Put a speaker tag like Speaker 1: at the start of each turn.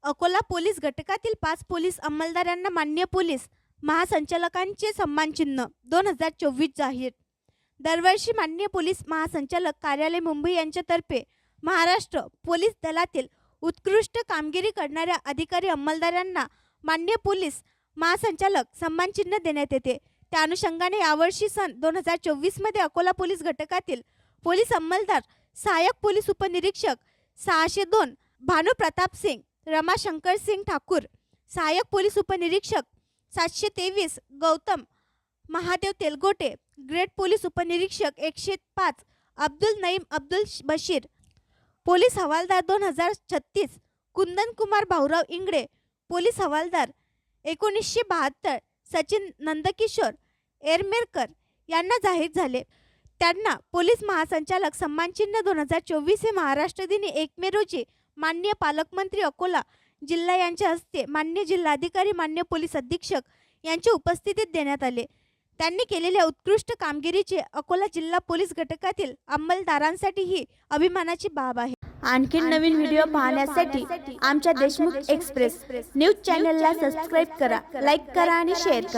Speaker 1: Akola police घटकातील 5 police अंमलदारांना माननीय police महासंचालकांचे सन्मानचिन्ह 2024 जाहीर। दरवर्षी माननीय पोलीस महासंचालक कार्यालय मुंबई यांच्यातर्फे महाराष्ट्र पोलीस दलातील उत्कृष्ट कामगिरी करणाऱ्या अधिकारी अंमलदारांना माननीय पोलीस महासंचालक सन्मानचिन्ह देण्यात येते। त्या अनुषंगाने यावर्षी सन 2024 मध्ये अकोला पोलीस घटकातील पोलीस अंमलदार सहाय्यक पोलीस उपनिरीक्षक 602 भानु प्रताप सिंग, रमाशंकर सिंग ठाकूर, सहाय्यक पोलीस उपनिरीक्षक 723 गौतम महादेव तेलगोटे, ग्रेड पोलीस उपनिरीक्षक 105 अब्दुल नईम अब्दुल बशीर, पोलीस हवालदार 2036 कुंदन कुमार भाऊराव इंगडे, पोलीस हवालदार 1972 सचिन नंदकिशोर एरमेरकर यांना जाहीर झाले। त्यांना पोलीस महासंचालक सन्मानचिन्ह 2024 हे महाराष्ट्र दिनी 1 मे रोजी माननीय पालकमंत्री अकोला जिल्हा यांच्या हस्ते माननीय जिल्हाधिकारी माननीय पोलीस अधीक्षक यांच्या उपस्थितीत देण्यात आले। त्यांनी केलेल्या उत्कृष्ट कामगिरीचे अकोला जिल्हा पोलीस घटकातील अंमलदारांसाठी ही अभिमानाची बाब आहे। आणखी नवीन व्हिडिओ पाहण्यासाठी आमच्या देशमुख एक्सप्रेस न्यूज चॅनलला सबस्क्राइब करा, लाईक करा आणि शेअर करा।